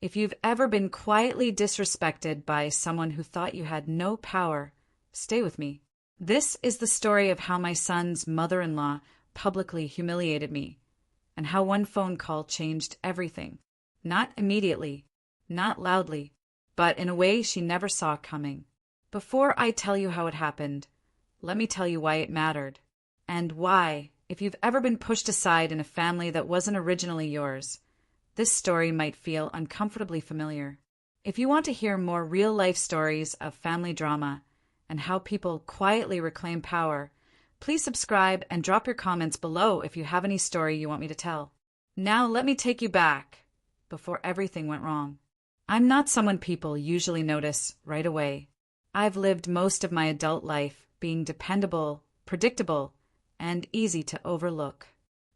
If you've ever been quietly disrespected by someone who thought you had no power, stay with me. This is the story of how my son's mother-in-law publicly humiliated me, and how one phone call changed everything. Not immediately, not loudly, but in a way she never saw coming. Before I tell you how it happened, let me tell you why it mattered. And why, if you've ever been pushed aside in a family that wasn't originally yours, this story might feel uncomfortably familiar. If you want to hear more real-life stories of family drama and how people quietly reclaim power, please subscribe and drop your comments below if you have any story you want me to tell. Now let me take you back, before everything went wrong. I'm not someone people usually notice right away. I've lived most of my adult life being dependable, predictable, and easy to overlook.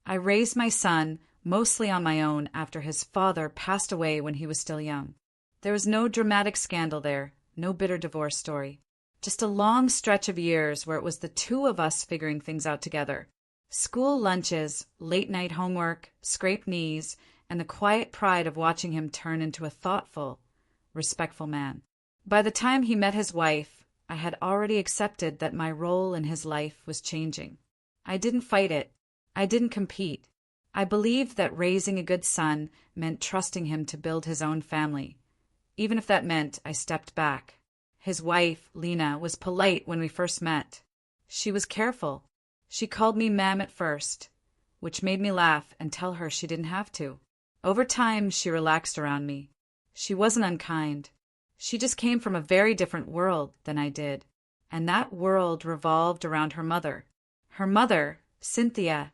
I raised my son mostly on my own after his father passed away when he was still young. There was no dramatic scandal there, no bitter divorce story. Just a long stretch of years where it was the two of us figuring things out together. School lunches, late-night homework, scraped knees, and the quiet pride of watching him turn into a thoughtful, respectful man. By the time he met his wife, I had already accepted that my role in his life was changing. I didn't fight it. I didn't compete. I believed that raising a good son meant trusting him to build his own family, even if that meant I stepped back. His wife, Lena, was polite when we first met. She was careful. She called me ma'am at first, which made me laugh and tell her she didn't have to. Over time, she relaxed around me. She wasn't unkind. She just came from a very different world than I did, and that world revolved around her mother. Her mother, Cynthia,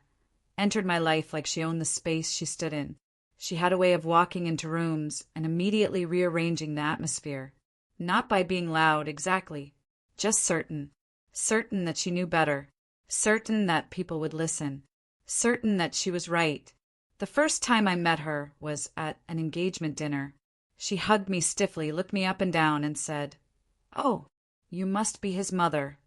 entered my life like she owned the space she stood in. She had a way of walking into rooms and immediately rearranging the atmosphere. Not by being loud, exactly. Just certain. Certain that she knew better. Certain that people would listen. Certain that she was right. The first time I met her was at an engagement dinner. She hugged me stiffly, looked me up and down, and said, "Oh, you must be his mother."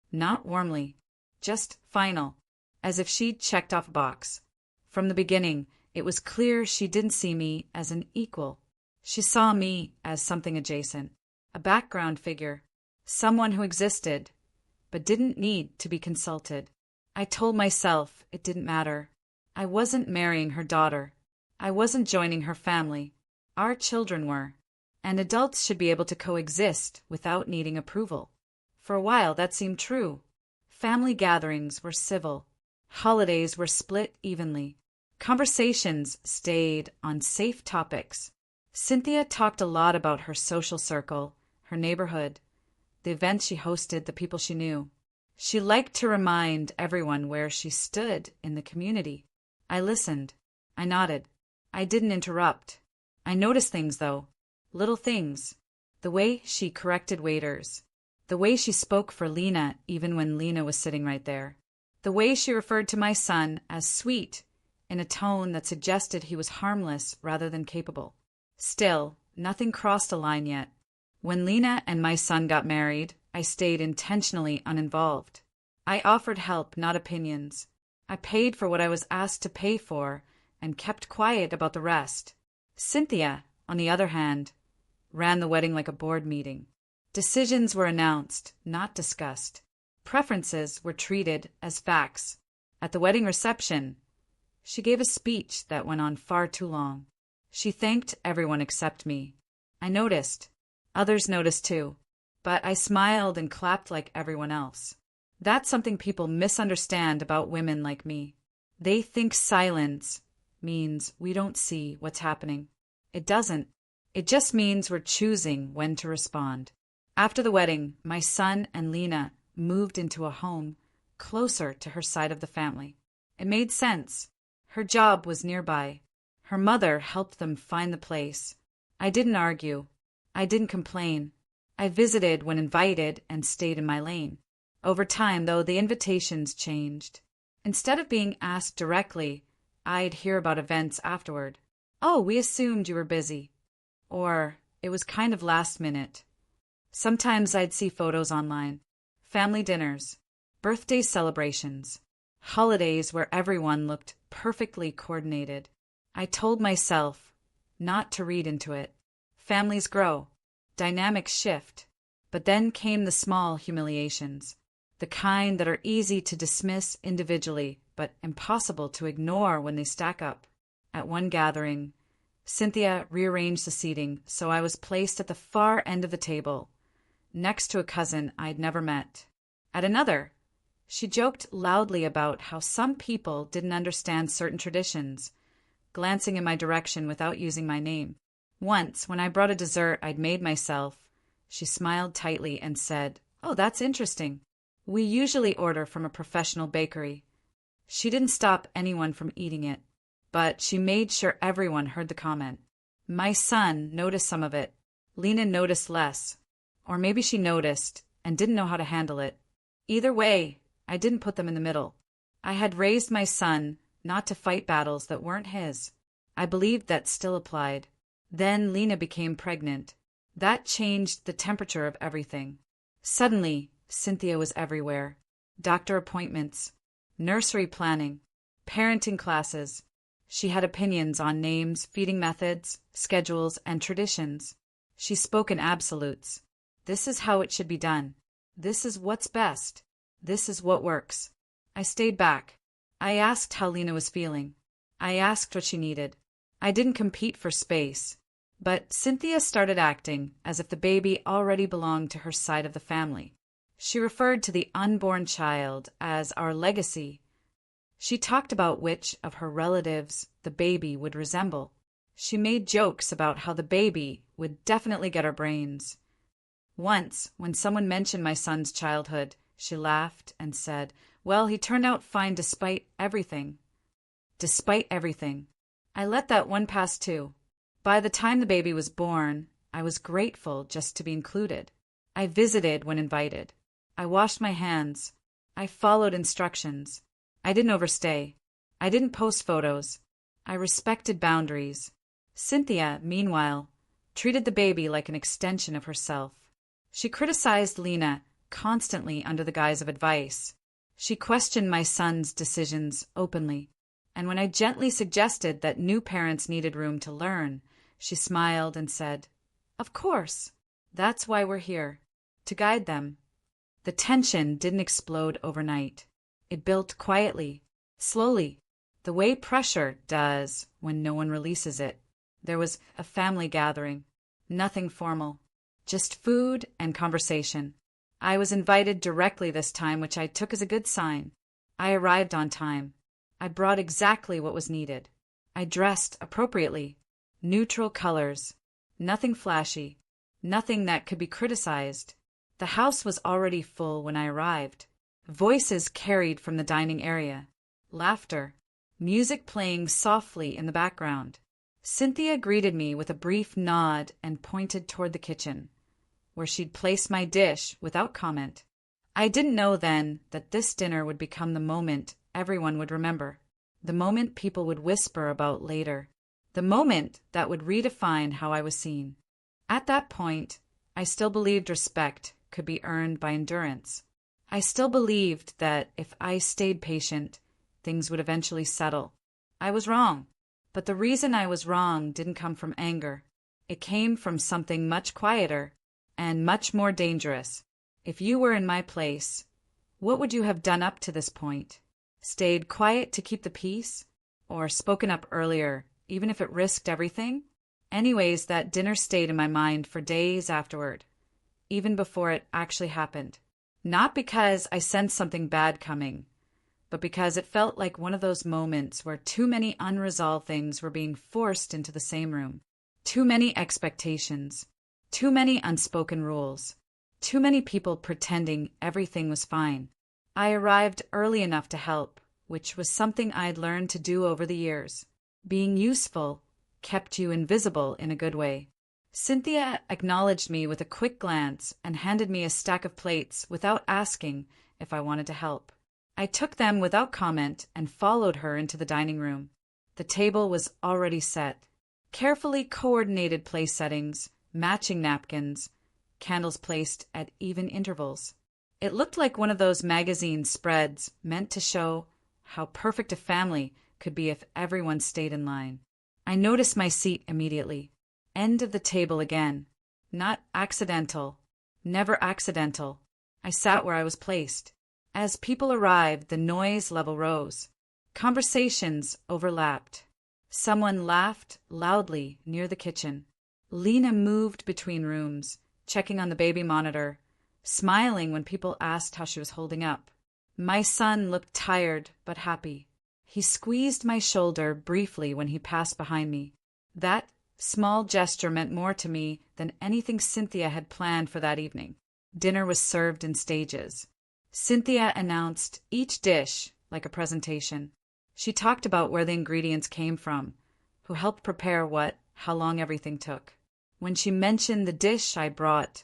Not warmly. Just final. As if she'd checked off a box. From the beginning, it was clear she didn't see me as an equal. She saw me as something adjacent, a background figure, someone who existed, but didn't need to be consulted. I told myself it didn't matter. I wasn't marrying her daughter. I wasn't joining her family. Our children were, and adults should be able to coexist without needing approval. For a while, that seemed true. Family gatherings were civil. Holidays were split evenly. Conversations stayed on safe topics. Cynthia talked a lot about her social circle, her neighborhood, the events she hosted, the people she knew. She liked to remind everyone where she stood in the community. I listened. I nodded. I didn't interrupt. I noticed things, though. Little things. The way she corrected waiters. The way she spoke for Lena even when Lena was sitting right there. The way she referred to my son as sweet in a tone that suggested he was harmless rather than capable. Still, nothing crossed a line yet. When Lena and my son got married, I stayed intentionally uninvolved. I offered help, not opinions. I paid for what I was asked to pay for and kept quiet about the rest. Cynthia, on the other hand, ran the wedding like a board meeting. Decisions were announced, not discussed. Preferences were treated as facts. At the wedding reception, she gave a speech that went on far too long. She thanked everyone except me. I noticed. Others noticed too. But I smiled and clapped like everyone else. That's something people misunderstand about women like me. They think silence means we don't see what's happening. It doesn't. It just means we're choosing when to respond. After the wedding, my son and Lena moved into a home closer to her side of the family. It made sense. Her job was nearby. Her mother helped them find the place. I didn't argue. I didn't complain. I visited when invited and stayed in my lane. Over time, though, the invitations changed. Instead of being asked directly, I'd hear about events afterward. "Oh, we assumed you were busy." Or, "It was kind of last minute." Sometimes I'd see photos online. Family dinners, birthday celebrations, holidays where everyone looked perfectly coordinated. I told myself, not to read into it. Families grow. Dynamics shift. But then came the small humiliations, the kind that are easy to dismiss individually but impossible to ignore when they stack up. At one gathering, Cynthia rearranged the seating so I was placed at the far end of the table, next to a cousin I'd never met. At another, she joked loudly about how some people didn't understand certain traditions, glancing in my direction without using my name. Once, when I brought a dessert I'd made myself, she smiled tightly and said, "Oh, that's interesting. We usually order from a professional bakery." She didn't stop anyone from eating it, but she made sure everyone heard the comment. My son noticed some of it. Lena noticed less. Or maybe she noticed and didn't know how to handle it. Either way, I didn't put them in the middle. I had raised my son not to fight battles that weren't his. I believed that still applied. Then Lena became pregnant. That changed the temperature of everything. Suddenly, Cynthia was everywhere. Doctor appointments, nursery planning, parenting classes. She had opinions on names, feeding methods, schedules, and traditions. She spoke in absolutes. This is how it should be done. This is what's best. This is what works. I stayed back. I asked how Lena was feeling. I asked what she needed. I didn't compete for space. But Cynthia started acting as if the baby already belonged to her side of the family. She referred to the unborn child as our legacy. She talked about which of her relatives the baby would resemble. She made jokes about how the baby would definitely get our brains. Once, when someone mentioned my son's childhood, she laughed and said, "Well, he turned out fine despite everything." Despite everything. I let that one pass too. By the time the baby was born, I was grateful just to be included. I visited when invited. I washed my hands. I followed instructions. I didn't overstay. I didn't post photos. I respected boundaries. Cynthia, meanwhile, treated the baby like an extension of herself. She criticized Lena constantly under the guise of advice. She questioned my son's decisions openly. And when I gently suggested that new parents needed room to learn, she smiled and said, "Of course. That's why we're here, to guide them." The tension didn't explode overnight. It built quietly, slowly, the way pressure does when no one releases it. There was a family gathering, nothing formal, just food and conversation. I was invited directly this time, which I took as a good sign. I arrived on time. I brought exactly what was needed. I dressed appropriately. Neutral colors. Nothing flashy. Nothing that could be criticized. The house was already full when I arrived. Voices carried from the dining area. Laughter. Music playing softly in the background. Cynthia greeted me with a brief nod and pointed toward the kitchen, where she'd placed my dish without comment. I didn't know then that this dinner would become the moment everyone would remember. The moment people would whisper about later. The moment that would redefine how I was seen. At that point, I still believed respect could be earned by endurance. I still believed that if I stayed patient, things would eventually settle. I was wrong. But the reason I was wrong didn't come from anger. It came from something much quieter and much more dangerous. If you were in my place, what would you have done up to this point? Stayed quiet to keep the peace? Or spoken up earlier, even if it risked everything? Anyways, that dinner stayed in my mind for days afterward, even before it actually happened. Not because I sensed something bad coming, but because it felt like one of those moments where too many unresolved things were being forced into the same room. Too many expectations. Too many unspoken rules. Too many people pretending everything was fine. I arrived early enough to help, which was something I'd learned to do over the years. Being useful kept you invisible in a good way. Cynthia acknowledged me with a quick glance and handed me a stack of plates without asking if I wanted to help. I took them without comment and followed her into the dining room. The table was already set. Carefully coordinated place settings, matching napkins, candles placed at even intervals. It looked like one of those magazine spreads meant to show how perfect a family could be if everyone stayed in line. I noticed my seat immediately. End of the table again. Not accidental. Never accidental. I sat where I was placed. As people arrived, the noise level rose. Conversations overlapped. Someone laughed loudly near the kitchen. Lena moved between rooms, checking on the baby monitor, smiling when people asked how she was holding up. My son looked tired but happy. He squeezed my shoulder briefly when he passed behind me. That small gesture meant more to me than anything Cynthia had planned for that evening. Dinner was served in stages. Cynthia announced each dish like a presentation. She talked about where the ingredients came from, who helped prepare what, how long everything took. When she mentioned the dish I brought,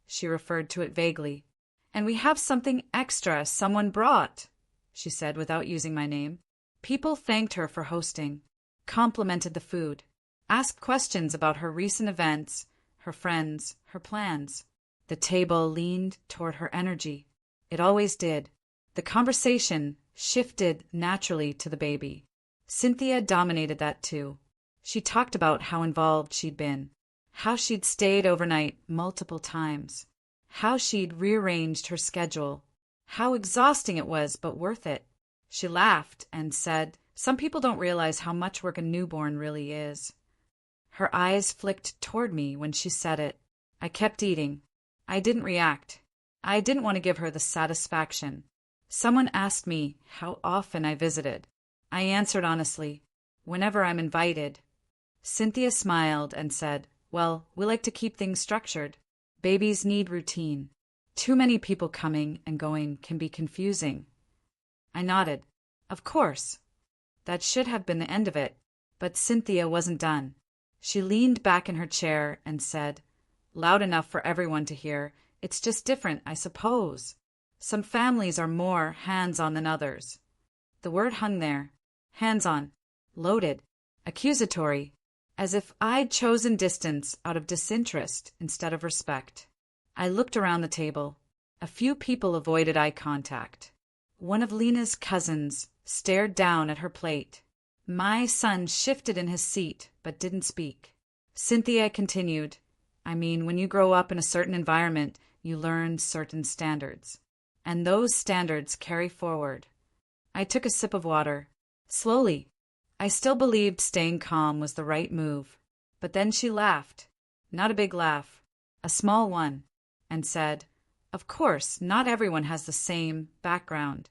she referred to it vaguely. "And we have something extra someone brought," she said without using my name. People thanked her for hosting, complimented the food, asked questions about her recent events, her friends, her plans. The table leaned toward her energy. It always did. The conversation shifted naturally to the baby. Cynthia dominated that too. She talked about how involved she'd been, how she'd stayed overnight multiple times, how she'd rearranged her schedule, how exhausting it was but worth it. She laughed and said, "Some people don't realize how much work a newborn really is." Her eyes flicked toward me when she said it. I kept eating. I didn't react. I didn't want to give her the satisfaction. Someone asked me how often I visited. I answered honestly, "Whenever I'm invited." Cynthia smiled and said, "Well, we like to keep things structured. Babies need routine. Too many people coming and going can be confusing." I nodded. Of course. That should have been the end of it, but Cynthia wasn't done. She leaned back in her chair and said, loud enough for everyone to hear, "It's just different, I suppose. Some families are more hands-on than others." The word hung there. Hands-on. Loaded. Accusatory. As if I'd chosen distance out of disinterest instead of respect. I looked around the table. A few people avoided eye contact. One of Lena's cousins stared down at her plate. My son shifted in his seat but didn't speak. Cynthia continued, "I mean, when you grow up in a certain environment, you learn certain standards. And those standards carry forward." I took a sip of water. Slowly. I still believed staying calm was the right move. But then she laughed. Not a big laugh. A small one. And said, "Of course, not everyone has the same background."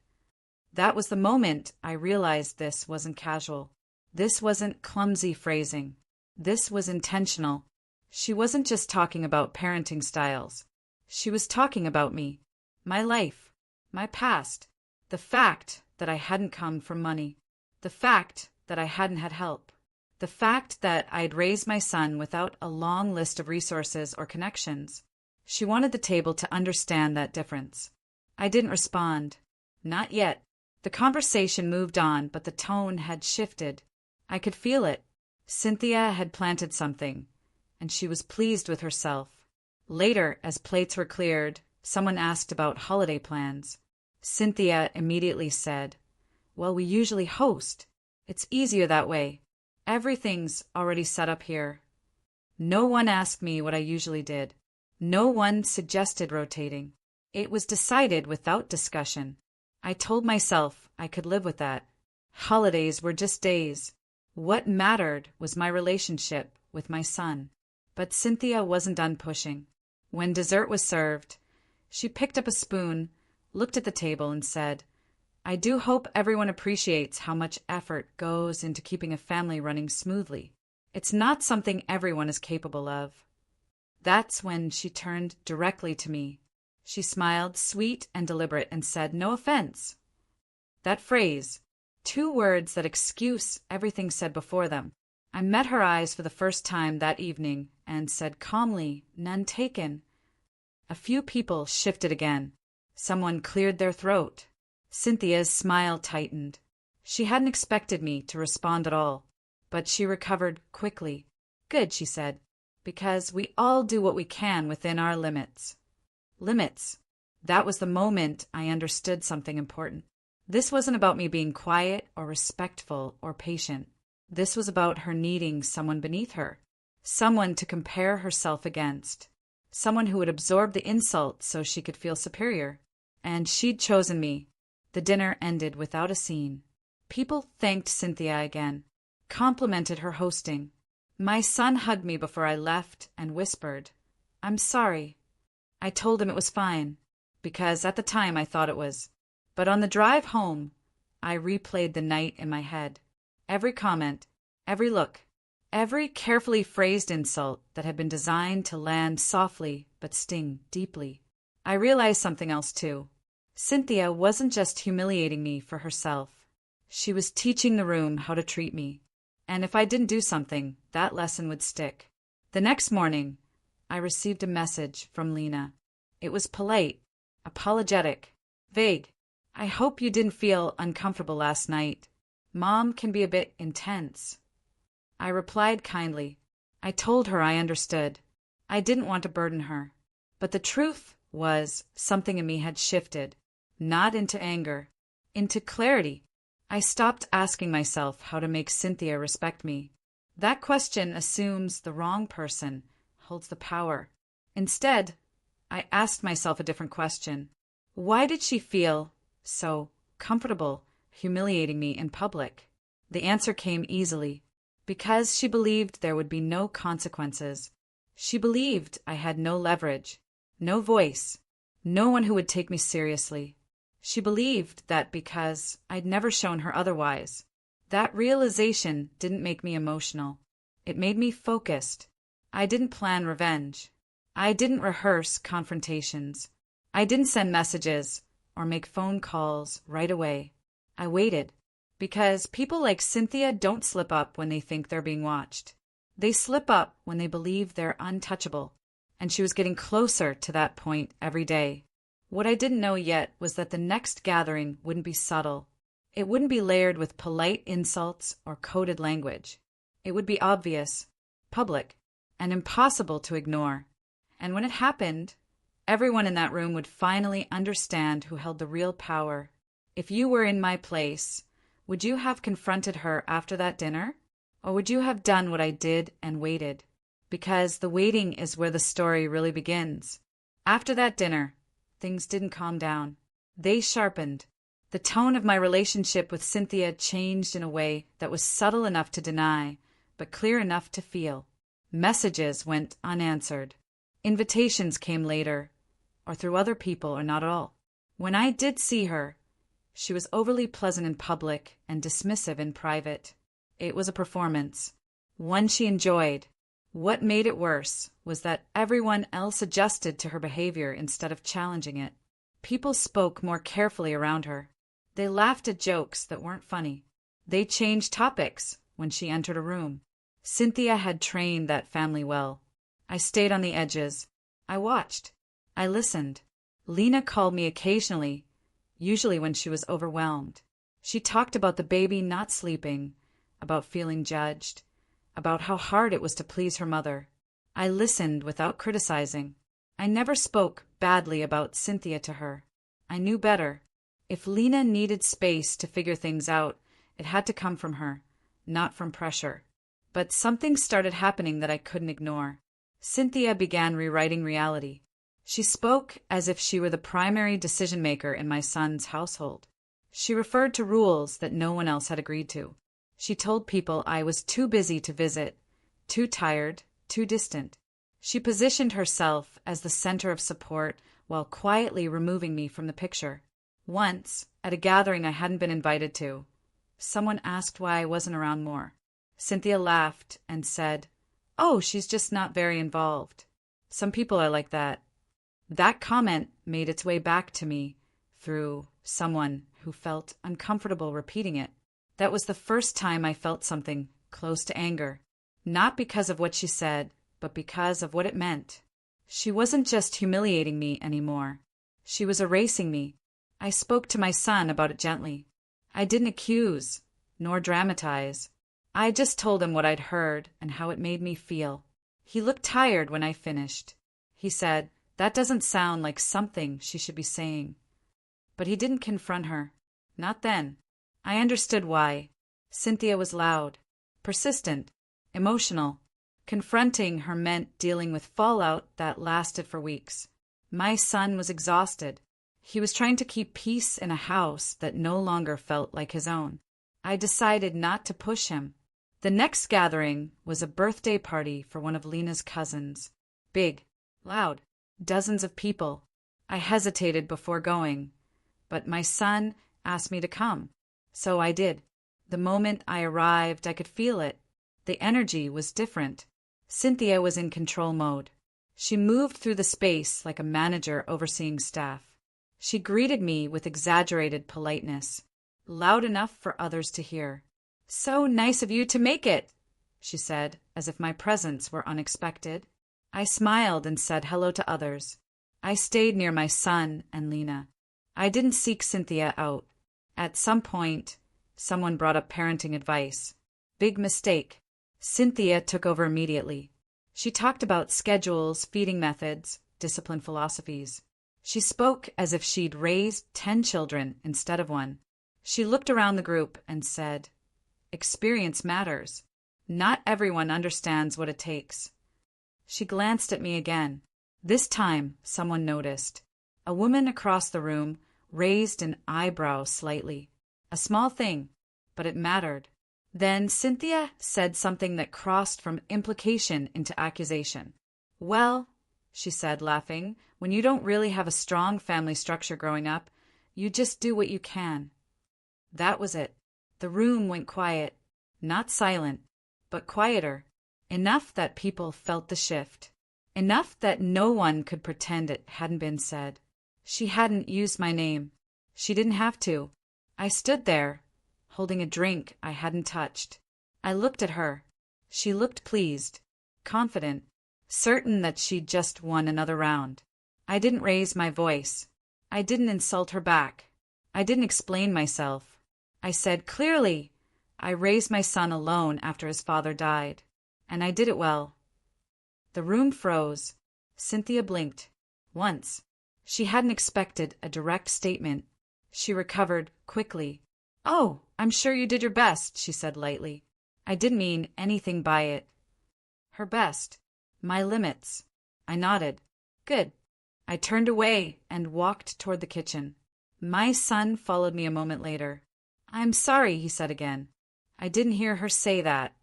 That was the moment I realized this wasn't casual. This wasn't clumsy phrasing. This was intentional. She wasn't just talking about parenting styles. She was talking about me, my life, my past, the fact that I hadn't come from money, the fact that I hadn't had help, the fact that I'd raised my son without a long list of resources or connections. She wanted the table to understand that difference. I didn't respond. Not yet. The conversation moved on, but the tone had shifted. I could feel it. Cynthia had planted something, and she was pleased with herself. Later, as plates were cleared, someone asked about holiday plans. Cynthia immediately said, "Well, we usually host. It's easier that way. Everything's already set up here." No one asked me what I usually did. No one suggested rotating. It was decided without discussion. I told myself I could live with that. Holidays were just days. What mattered was my relationship with my son. But Cynthia wasn't done pushing. When dessert was served, she picked up a spoon, looked at the table, and said, "I do hope everyone appreciates how much effort goes into keeping a family running smoothly. It's not something everyone is capable of." That's when she turned directly to me. She smiled, sweet and deliberate, and said, "No offense." That phrase, 2 words that excuse everything said before them. I met her eyes for the first time that evening and said calmly, "None taken." A few people shifted again. Someone cleared their throat. Cynthia's smile tightened. She hadn't expected me to respond at all, but she recovered quickly. "Good," she said, "because we all do what we can within our limits." Limits. That was the moment I understood something important. This wasn't about me being quiet or respectful or patient. This was about her needing someone beneath her, someone to compare herself against, someone who would absorb the insult so she could feel superior. And she'd chosen me. The dinner ended without a scene. People thanked Cynthia again, complimented her hosting. My son hugged me before I left and whispered, "I'm sorry." I told him it was fine, because at the time I thought it was. But on the drive home, I replayed the night in my head. Every comment, every look, every carefully phrased insult that had been designed to land softly but sting deeply. I realized something else too. Cynthia wasn't just humiliating me for herself. She was teaching the room how to treat me. And if I didn't do something, that lesson would stick. The next morning, I received a message from Lena. It was polite, apologetic, vague. "I hope you didn't feel uncomfortable last night. Mom can be a bit intense." I replied kindly. I told her I understood. I didn't want to burden her. But the truth was, something in me had shifted, not into anger, into clarity. I stopped asking myself how to make Cynthia respect me. That question assumes the wrong person holds the power. Instead, I asked myself a different question. Why did she feel so comfortable humiliating me in public? The answer came easily. Because she believed there would be no consequences. She believed I had no leverage, no voice, no one who would take me seriously. She believed that because I'd never shown her otherwise. That realization didn't make me emotional. It made me focused. I didn't plan revenge. I didn't rehearse confrontations. I didn't send messages or make phone calls right away. I waited. Because people like Cynthia don't slip up when they think they're being watched. They slip up when they believe they're untouchable. And she was getting closer to that point every day. What I didn't know yet was that the next gathering wouldn't be subtle. It wouldn't be layered with polite insults or coded language. It would be obvious, public, and impossible to ignore. And when it happened, everyone in that room would finally understand who held the real power. If you were in my place, would you have confronted her after that dinner? Or would you have done what I did and waited? Because the waiting is where the story really begins. After that dinner, things didn't calm down. They sharpened. The tone of my relationship with Cynthia changed in a way that was subtle enough to deny, but clear enough to feel. Messages went unanswered. Invitations came later, or through other people or not at all. When I did see her, she was overly pleasant in public and dismissive in private. It was a performance, one she enjoyed. What made it worse was that everyone else adjusted to her behavior instead of challenging it. People spoke more carefully around her. They laughed at jokes that weren't funny. They changed topics when she entered a room. Cynthia had trained that family well. I stayed on the edges. I watched. I listened. Lena called me occasionally, usually when she was overwhelmed. She talked about the baby not sleeping, about feeling judged, about how hard it was to please her mother. I listened without criticizing. I never spoke badly about Cynthia to her. I knew better. If Lena needed space to figure things out, it had to come from her, not from pressure. But something started happening that I couldn't ignore. Cynthia began rewriting reality. She spoke as if she were the primary decision-maker in my son's household. She referred to rules that no one else had agreed to. She told people I was too busy to visit, too tired, too distant. She positioned herself as the center of support while quietly removing me from the picture. Once, at a gathering I hadn't been invited to, someone asked why I wasn't around more. Cynthia laughed and said, "Oh, she's just not very involved. Some people are like that." That comment made its way back to me through someone who felt uncomfortable repeating it. That was the first time I felt something close to anger, not because of what she said, but because of what it meant. She wasn't just humiliating me anymore. She was erasing me. I spoke to my son about it gently. I didn't accuse, nor dramatize. I just told him what I'd heard and how it made me feel. He looked tired when I finished. He said, "That doesn't sound like something she should be saying." But he didn't confront her. Not then. I understood why. Cynthia was loud. persistent, emotional. Confronting her meant dealing with fallout that lasted for weeks. My son was exhausted. He was trying to keep peace in a house that no longer felt like his own. I decided not to push him. The next gathering was a birthday party for one of Lena's cousins. Big, loud, dozens of people. I hesitated before going, but my son asked me to come, so I did. The moment I arrived, I could feel it. The energy was different. Cynthia was in control mode. She moved through the space like a manager overseeing staff. She greeted me with exaggerated politeness, loud enough for others to hear. "So nice of you to make it," she said, as if my presence were unexpected. I smiled and said hello to others. I stayed near my son and Lena. I didn't seek Cynthia out. At some point, someone brought up parenting advice. Big mistake. Cynthia took over immediately. She talked about schedules, feeding methods, discipline philosophies. She spoke as if she'd raised 10 children instead of one. She looked around the group and said, "Experience matters. Not everyone understands what it takes." She glanced at me again. This time, someone noticed. A woman across the room raised an eyebrow slightly. A small thing, but it mattered. Then Cynthia said something that crossed from implication into accusation. "Well," she said, laughing, "when you don't really have a strong family structure growing up, you just do what you can." That was it. The room went quiet. Not silent, but quieter. Enough that people felt the shift. Enough that no one could pretend it hadn't been said. She hadn't used my name. She didn't have to. I stood there, holding a drink I hadn't touched. I looked at her. She looked pleased, confident, certain that she'd just won another round. I didn't raise my voice. I didn't insult her back. I didn't explain myself. I said clearly, I raised my son alone after his father died, and I did it well. The room froze. Cynthia blinked. Once. She hadn't expected a direct statement. She recovered quickly. "Oh, I'm sure you did your best," she said lightly. I didn't mean anything by it. Her best. My limits. I nodded. Good. I turned away and walked toward the kitchen. My son followed me a moment later. "I'm sorry," he said again. I didn't hear her say that.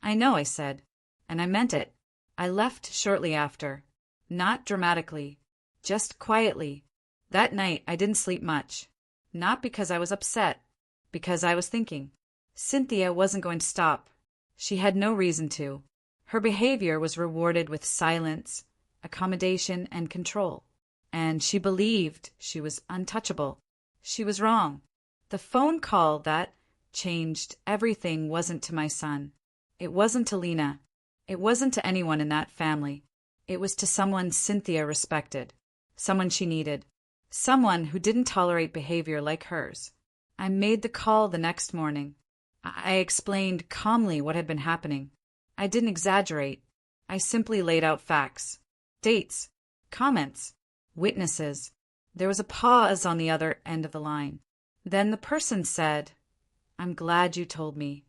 "I know," I said, and I meant it. I left shortly after. Not dramatically, just quietly. That night I didn't sleep much. Not because I was upset, because I was thinking. Cynthia wasn't going to stop. She had no reason to. Her behavior was rewarded with silence, accommodation, and control. And she believed she was untouchable. She was wrong. The phone call that changed everything wasn't to my son. It wasn't to Lena. It wasn't to anyone in that family. It was to someone Cynthia respected, someone she needed, someone who didn't tolerate behavior like hers. I made the call the next morning. I explained calmly what had been happening. I didn't exaggerate. I simply laid out facts, dates, comments, witnesses. There was a pause on the other end of the line. Then the person said, "I'm glad you told me."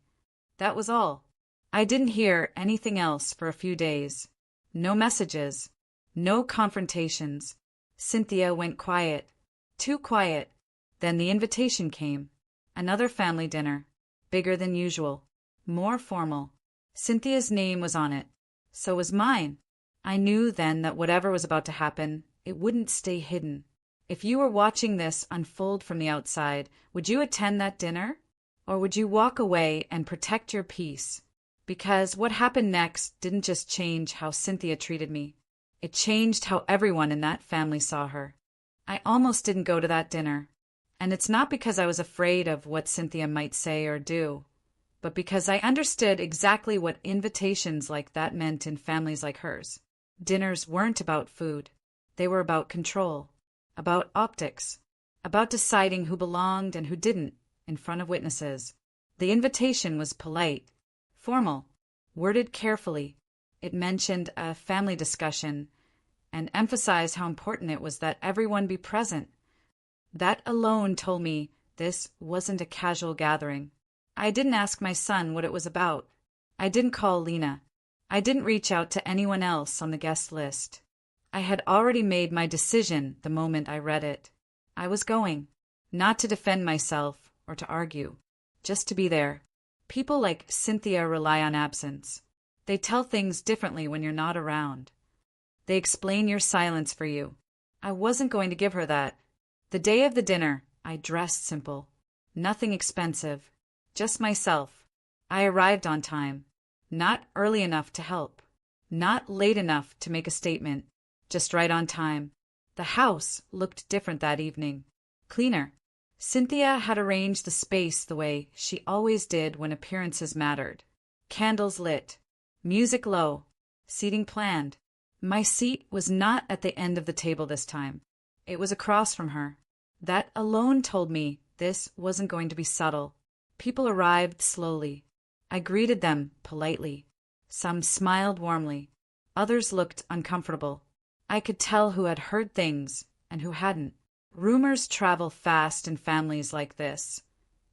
That was all. I didn't hear anything else for a few days. No messages. No confrontations. Cynthia went quiet. Too quiet. Then the invitation came. Another family dinner. Bigger than usual. More formal. Cynthia's name was on it. So was mine. I knew then that whatever was about to happen, it wouldn't stay hidden. If you were watching this unfold from the outside, would you attend that dinner? Or would you walk away and protect your peace? Because what happened next didn't just change how Cynthia treated me. It changed how everyone in that family saw her. I almost didn't go to that dinner. And it's not because I was afraid of what Cynthia might say or do, but because I understood exactly what invitations like that meant in families like hers. Dinners weren't about food. They were about control, about optics, about deciding who belonged and who didn't in front of witnesses. The invitation was polite, formal, worded carefully. It mentioned a family discussion and emphasized how important it was that everyone be present. That alone told me this wasn't a casual gathering. I didn't ask my son what it was about. I didn't call Lena. I didn't reach out to anyone else on the guest list. I had already made my decision the moment I read it. I was going, not to defend myself or to argue, just to be there. People like Cynthia rely on absence. They tell things differently when you're not around. They explain your silence for you. I wasn't going to give her that. The day of the dinner, I dressed simple. Nothing expensive. Just myself. I arrived on time. Not early enough to help. Not late enough to make a statement. Just right on time. The house looked different that evening. Cleaner. Cynthia had arranged the space the way she always did when appearances mattered. Candles lit. Music low. Seating planned. My seat was not at the end of the table this time. It was across from her. That alone told me this wasn't going to be subtle. People arrived slowly. I greeted them politely. Some smiled warmly. Others looked uncomfortable. I could tell who had heard things and who hadn't. Rumors travel fast in families like this,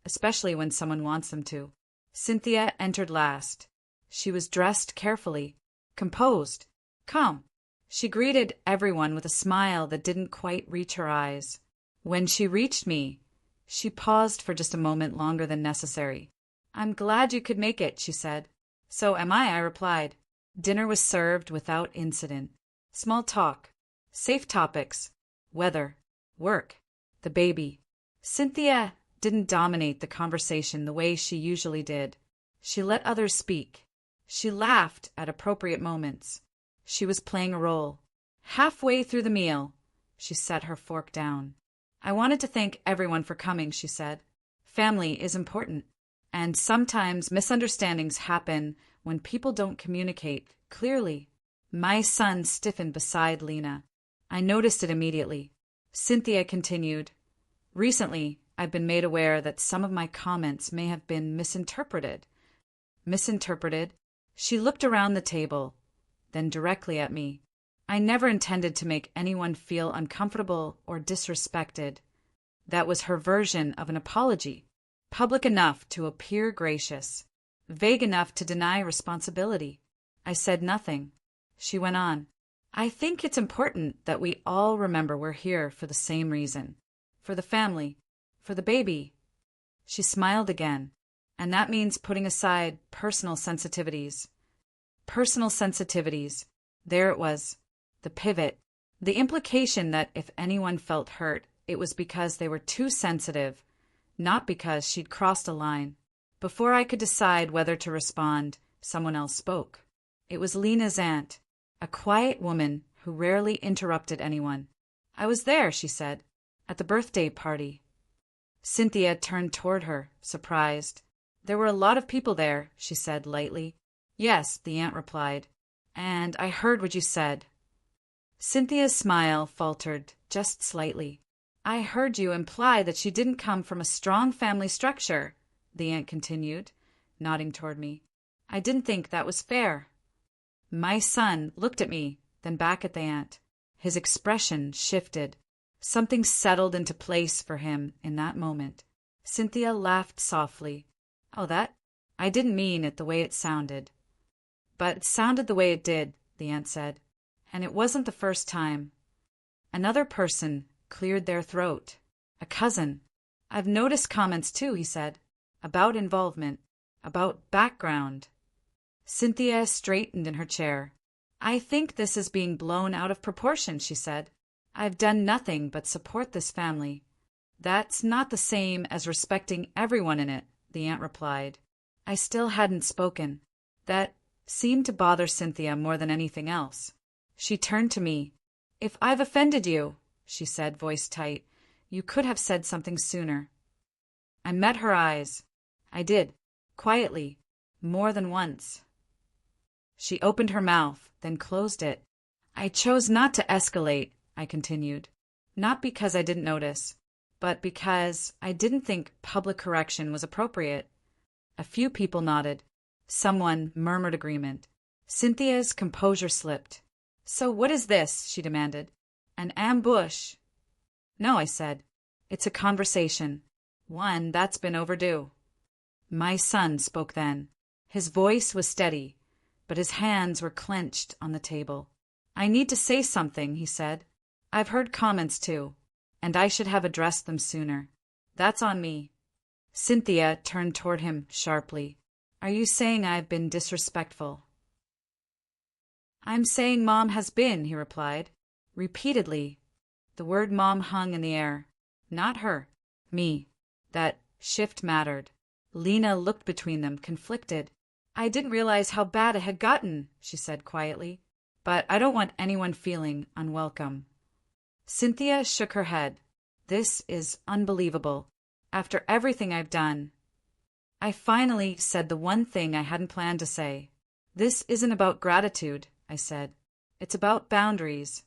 especially when someone wants them to. Cynthia entered last. She was dressed carefully, composed, calm. She greeted everyone with a smile that didn't quite reach her eyes. When she reached me, she paused for just a moment longer than necessary. "I'm glad you could make it," she said. "So am I replied. Dinner was served without incident. Small talk, safe topics, weather, work, the baby. Cynthia didn't dominate the conversation the way she usually did. She let others speak. She laughed at appropriate moments. She was playing a role. Halfway through the meal, she set her fork down. "I wanted to thank everyone for coming," she said. "Family is important, and sometimes misunderstandings happen when people don't communicate clearly." My son stiffened beside Lena. I noticed it immediately. Cynthia continued, "Recently, I've been made aware that some of my comments may have been misinterpreted." Misinterpreted? She looked around the table, then directly at me. I never intended to make anyone feel uncomfortable or disrespected. That was her version of an apology, public enough to appear gracious, vague enough to deny responsibility. I said nothing. She went on, "I think it's important that we all remember we're here for the same reason. For the family. For the baby." She smiled again. "And that means putting aside personal sensitivities." Personal sensitivities. There it was. The pivot. The implication that if anyone felt hurt, it was because they were too sensitive, not because she'd crossed a line. Before I could decide whether to respond, someone else spoke. It was Lena's aunt, a quiet woman who rarely interrupted anyone. "I was there," she said, "at the birthday party." Cynthia turned toward her, surprised. "There were a lot of people there," she said lightly. "Yes," the aunt replied, "and I heard what you said." Cynthia's smile faltered just slightly. "I heard you imply that she didn't come from a strong family structure," the aunt continued, nodding toward me. "I didn't think that was fair." My son looked at me, then back at the aunt. His expression shifted. Something settled into place for him in that moment. Cynthia laughed softly. I didn't mean it the way it sounded." "But it sounded the way it did," the aunt said. "And it wasn't the first time." Another person cleared their throat. A cousin. "I've noticed comments too," he said. "About involvement. About background." Cynthia straightened in her chair. "I think this is being blown out of proportion," she said. "I've done nothing but support this family." "That's not the same as respecting everyone in it," the aunt replied. I still hadn't spoken. That seemed to bother Cynthia more than anything else. She turned to me. "If I've offended you," she said, voice tight, "you could have said something sooner." I met her eyes. I did, quietly, more than once. She opened her mouth, then closed it. "I chose not to escalate," I continued. "Not because I didn't notice, but because I didn't think public correction was appropriate." A few people nodded. Someone murmured agreement. Cynthia's composure slipped. "So what is this?" she demanded. "An ambush?" "No," I said. "It's a conversation. One that's been overdue." My son spoke then. His voice was steady, but his hands were clenched on the table. I need to say something, he said. I've heard comments too, and I should have addressed them sooner. That's on me. Cynthia turned toward him sharply. Are you saying I've been disrespectful? I'm saying Mom has been, he replied. Repeatedly. The word Mom hung in the air. Not her. Me. That shift mattered. Lena looked between them, conflicted. I didn't realize how bad it had gotten, she said quietly. But I don't want anyone feeling unwelcome. Cynthia shook her head. This is unbelievable. After everything I've done. I finally said the one thing I hadn't planned to say. This isn't about gratitude, I said. It's about boundaries.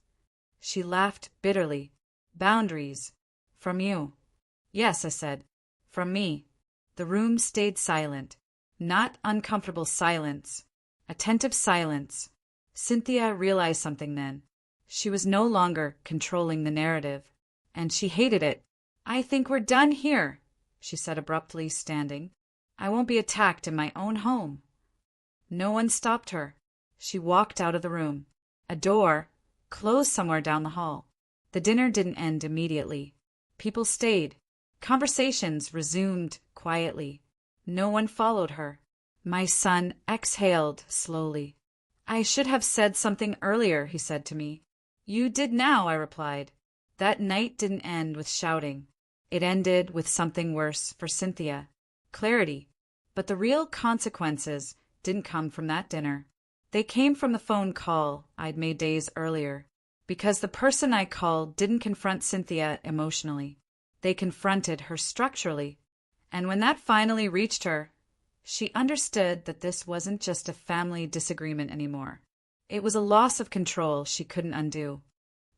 She laughed bitterly. Boundaries. From you. Yes, I said. From me. The room stayed silent. Not uncomfortable silence. Attentive silence. Cynthia realized something then. She was no longer controlling the narrative. And she hated it. I think we're done here, she said abruptly, standing. I won't be attacked in my own home. No one stopped her. She walked out of the room. A door closed somewhere down the hall. The dinner didn't end immediately. People stayed. Conversations resumed quietly. No one followed her. My son exhaled slowly. I should have said something earlier, he said to me. You did now, I replied. That night didn't end with shouting. It ended with something worse for Cynthia. Clarity. But the real consequences didn't come from that dinner. They came from the phone call I'd made days earlier. Because the person I called didn't confront Cynthia emotionally. They confronted her structurally. And when that finally reached her, she understood that this wasn't just a family disagreement anymore. It was a loss of control she couldn't undo.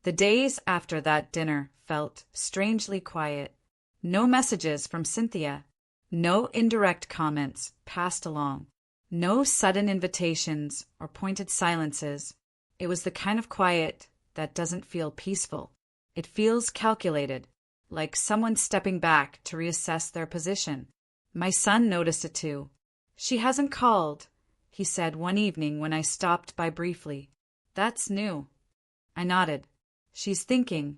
The days after that dinner felt strangely quiet. No messages from Cynthia. No indirect comments passed along. No sudden invitations or pointed silences. It was the kind of quiet that doesn't feel peaceful. It feels calculated, like someone stepping back to reassess their position. My son noticed it too. She hasn't called, he said one evening when I stopped by briefly. That's new. I nodded. She's thinking.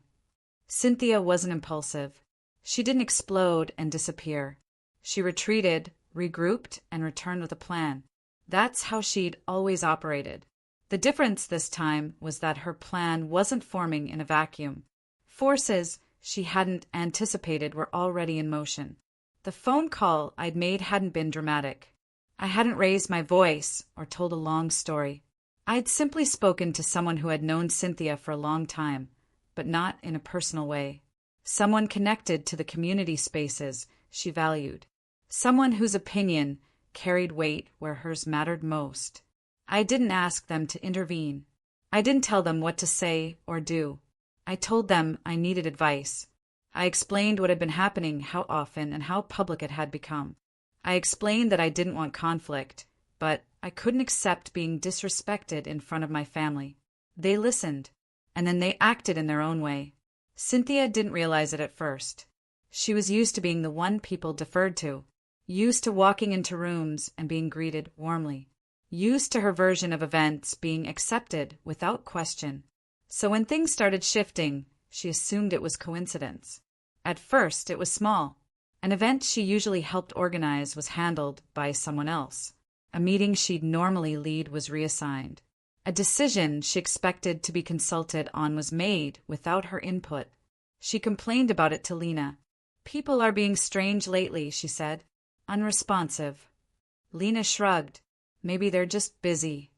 Cynthia wasn't impulsive. She didn't explode and disappear. She retreated, regrouped, and returned with a plan. That's how she'd always operated. The difference this time was that her plan wasn't forming in a vacuum. Forces she hadn't anticipated were already in motion. The phone call I'd made hadn't been dramatic. I hadn't raised my voice or told a long story. I'd simply spoken to someone who had known Cynthia for a long time, but not in a personal way. Someone connected to the community spaces she valued. Someone whose opinion carried weight where hers mattered most. I didn't ask them to intervene. I didn't tell them what to say or do. I told them I needed advice. I explained what had been happening, how often, and how public it had become. I explained that I didn't want conflict, but I couldn't accept being disrespected in front of my family. They listened, and then they acted in their own way. Cynthia didn't realize it at first. She was used to being the one people deferred to, used to walking into rooms and being greeted warmly, used to her version of events being accepted without question. So when things started shifting, she assumed it was coincidence. At first, it was small. An event she usually helped organize was handled by someone else. A meeting she'd normally lead was reassigned. A decision she expected to be consulted on was made without her input. She complained about it to Lena. People are being strange lately, she said. Unresponsive. Lena shrugged. Maybe they're just busy.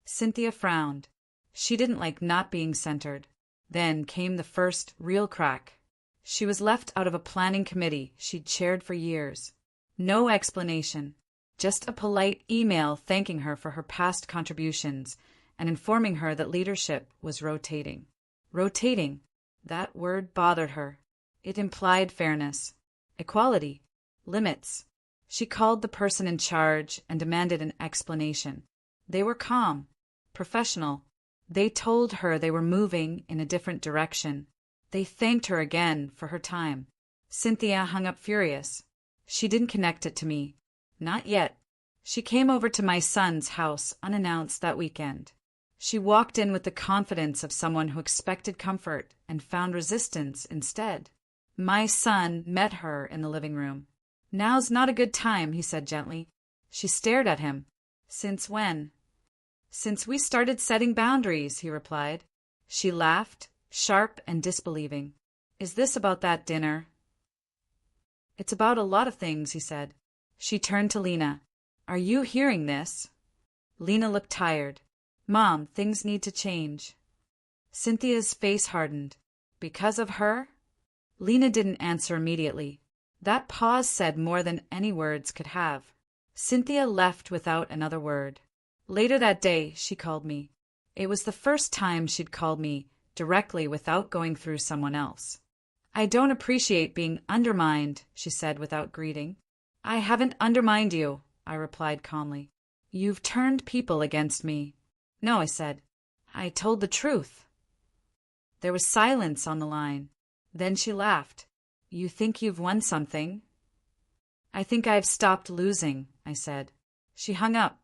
Cynthia frowned. She didn't like not being centered. Then came the first real crack. She was left out of a planning committee she'd chaired for years. No explanation. Just a polite email thanking her for her past contributions and informing her that leadership was rotating. Rotating. That word bothered her. It implied fairness, equality, limits. She called the person in charge and demanded an explanation. They were calm, professional. They told her they were moving in a different direction. They thanked her again for her time. Cynthia hung up furious. She didn't connect it to me. Not yet. She came over to my son's house unannounced that weekend. She walked in with the confidence of someone who expected comfort and found resistance instead. My son met her in the living room. "Now's not a good time," he said gently. She stared at him. "Since when?" "Since we started setting boundaries," he replied. She laughed, sharp and disbelieving. "Is this about that dinner?" "It's about a lot of things," he said. She turned to Lena. "Are you hearing this?" Lena looked tired. "Mom, things need to change." Cynthia's face hardened. "Because of her?" Lena didn't answer immediately. That pause said more than any words could have. Cynthia left without another word. Later that day, she called me. It was the first time she'd called me directly without going through someone else. "I don't appreciate being undermined," she said without greeting. "I haven't undermined you," I replied calmly. "You've turned people against me." "No," I said. "I told the truth." There was silence on the line. Then she laughed. "You think you've won something?" "I think I've stopped losing," I said. She hung up.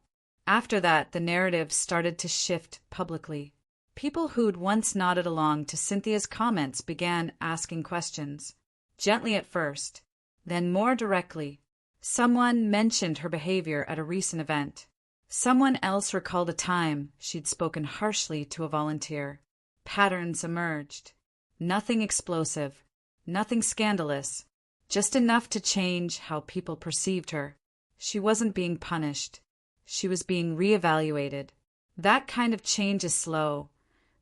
After that, the narrative started to shift publicly. People who'd once nodded along to Cynthia's comments began asking questions. Gently at first, then more directly. Someone mentioned her behavior at a recent event. Someone else recalled a time she'd spoken harshly to a volunteer. Patterns emerged. Nothing explosive, nothing scandalous, just enough to change how people perceived her. She wasn't being punished. She was being reevaluated. That kind of change is slow,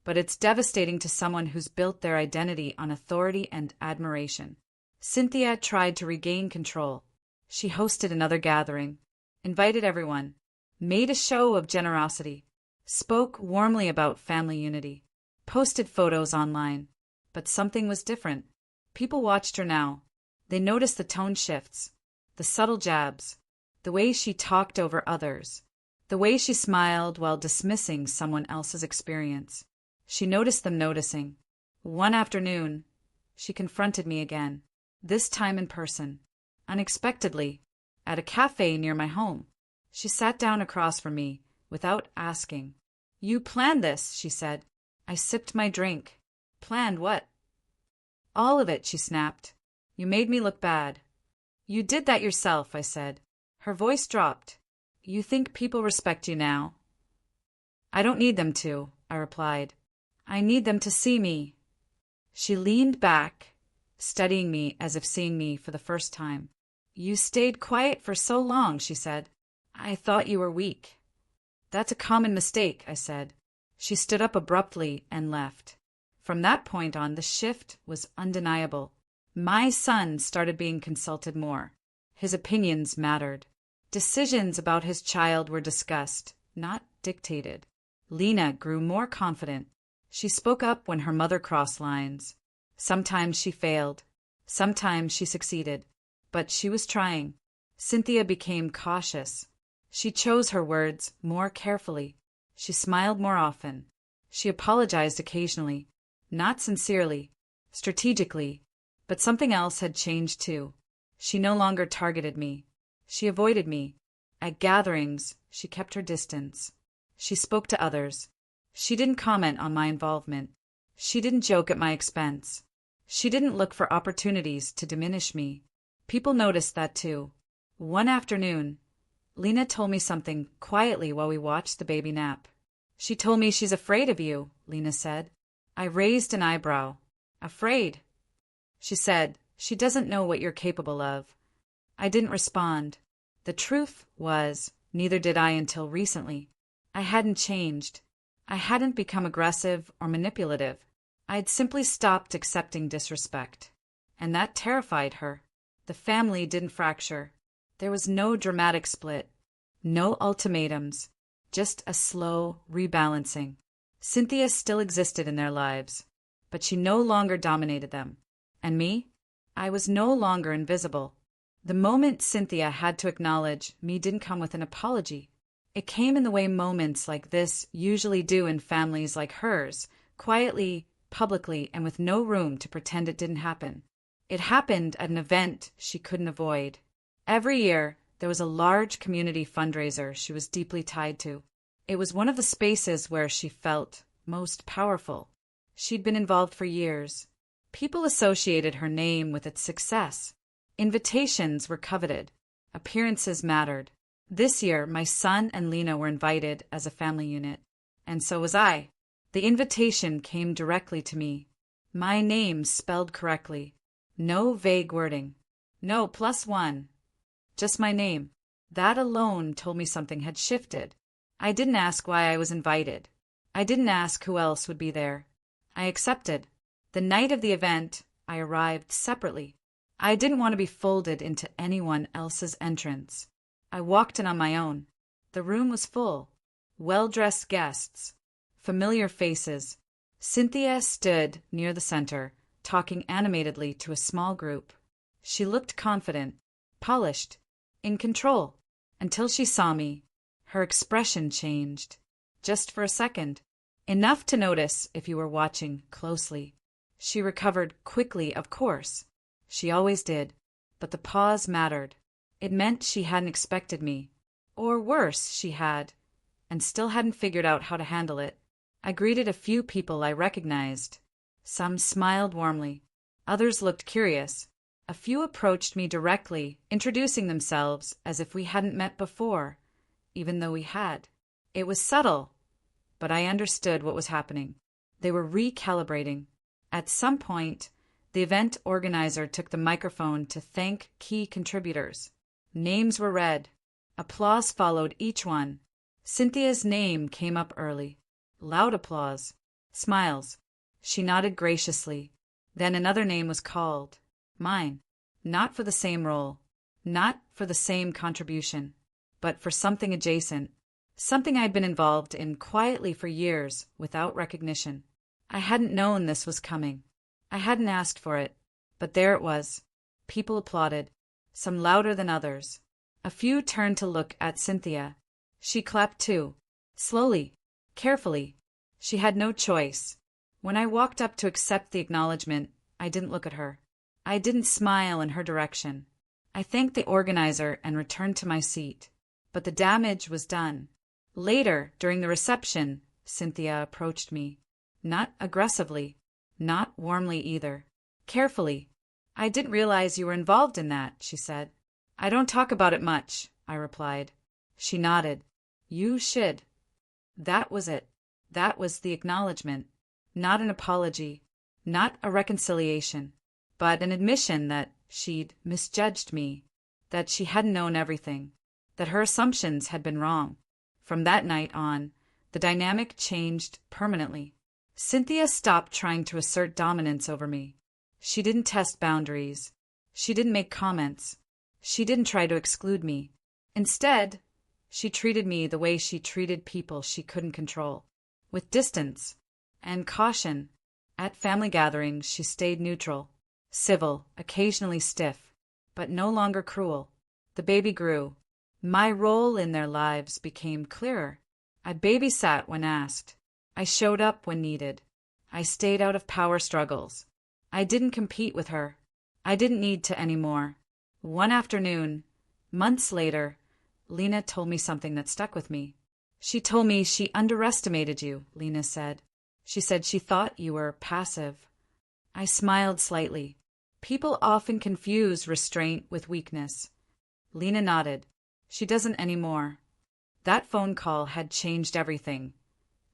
but it's devastating to someone who's built their identity on authority and admiration. Cynthia tried to regain control. She hosted another gathering, invited everyone, made a show of generosity, spoke warmly about family unity, posted photos online. But something was different. People watched her now. They noticed the tone shifts, the subtle jabs, the way she talked over others, the way she smiled while dismissing someone else's experience. She noticed them noticing. One afternoon, she confronted me again, this time in person, unexpectedly, at a cafe near my home. She sat down across from me, without asking. "You planned this," she said. I sipped my drink. "Planned what?" "All of it," she snapped. "You made me look bad." "You did that yourself," I said. Her voice dropped. "You think people respect you now?" "I don't need them to," I replied. "I need them to see me." She leaned back, studying me as if seeing me for the first time. "You stayed quiet for so long," she said. "I thought you were weak." "That's a common mistake," I said. She stood up abruptly and left. From that point on, the shift was undeniable. My son started being consulted more. His opinions mattered. Decisions about his child were discussed, not dictated. Lena grew more confident. She spoke up when her mother crossed lines. Sometimes she failed. Sometimes she succeeded. But she was trying. Cynthia became cautious. She chose her words more carefully. She smiled more often. She apologized occasionally. Not sincerely, strategically, but something else had changed too. She no longer targeted me. She avoided me. At gatherings, she kept her distance. She spoke to others. She didn't comment on my involvement. She didn't joke at my expense. She didn't look for opportunities to diminish me. People noticed that too. One afternoon, Lena told me something quietly while we watched the baby nap. "She told me she's afraid of you," Lena said. I raised an eyebrow. "Afraid?" She said, "She doesn't know what you're capable of." I didn't respond. The truth was, neither did I until recently. I hadn't changed. I hadn't become aggressive or manipulative. I'd simply stopped accepting disrespect. And that terrified her. The family didn't fracture. There was no dramatic split. No ultimatums. Just a slow rebalancing. Cynthia still existed in their lives, but she no longer dominated them. And me? I was no longer invisible. The moment Cynthia had to acknowledge me didn't come with an apology. It came in the way moments like this usually do in families like hers, quietly, publicly, and with no room to pretend it didn't happen. It happened at an event she couldn't avoid. Every year, There was a large community fundraiser she was deeply tied to. It was one of the spaces where she felt most powerful. She'd been involved for years. People associated her name with its success. Invitations were coveted. Appearances mattered. This year, my son and Lena were invited as a family unit. And so was I. The invitation came directly to me. My name spelled correctly. No vague wording. No +1. Just my name. That alone told me something had shifted. I didn't ask why I was invited. I didn't ask who else would be there. I accepted. The night of the event, I arrived separately. I didn't want to be folded into anyone else's entrance. I walked in on my own. The room was full. Well-dressed guests. Familiar faces. Cynthia stood near the center, talking animatedly to a small group. She looked confident, polished, in control, until she saw me. Her expression changed. Just for a second. Enough to notice if you were watching closely. She recovered quickly, of course. She always did. But the pause mattered. It meant she hadn't expected me. Or worse, she had, and still hadn't figured out how to handle it. I greeted a few people I recognized. Some smiled warmly. Others looked curious. A few approached me directly, introducing themselves as if we hadn't met before, even though we had. It was subtle, but I understood what was happening. They were recalibrating. At some point, the event organizer took the microphone to thank key contributors. Names were read. Applause followed each one. Cynthia's name came up early. Loud applause. Smiles. She nodded graciously. Then another name was called. Mine. Not for the same role. Not for the same contribution. But for something adjacent. Something I'd been involved in quietly for years, without recognition. I hadn't known this was coming. I hadn't asked for it. But there it was. People applauded. Some louder than others. A few turned to look at Cynthia. She clapped too. Slowly. Carefully. She had no choice. When I walked up to accept the acknowledgement, I didn't look at her. I didn't smile in her direction. I thanked the organizer and returned to my seat. But the damage was done. Later, during the reception, Cynthia approached me. Not aggressively. Not warmly either. Carefully. I didn't realize you were involved in that, she said. I don't talk about it much, I replied. She nodded. You should. That was it. That was the acknowledgement. Not an apology. Not a reconciliation. But an admission that she'd misjudged me. That she hadn't known everything. That her assumptions had been wrong. From that night on, the dynamic changed permanently. Cynthia stopped trying to assert dominance over me. She didn't test boundaries. She didn't make comments. She didn't try to exclude me. Instead, she treated me the way she treated people she couldn't control. With distance and caution. At family gatherings, she stayed neutral. Civil, occasionally stiff, but no longer cruel. The baby grew. My role in their lives became clearer. I babysat when asked. I showed up when needed. I stayed out of power struggles. I didn't compete with her. I didn't need to anymore. One afternoon, months later, Lena told me something that stuck with me. She told me she underestimated you, Lena said. She said she thought you were passive. I smiled slightly. People often confuse restraint with weakness. Lena nodded. She doesn't anymore. That phone call had changed everything.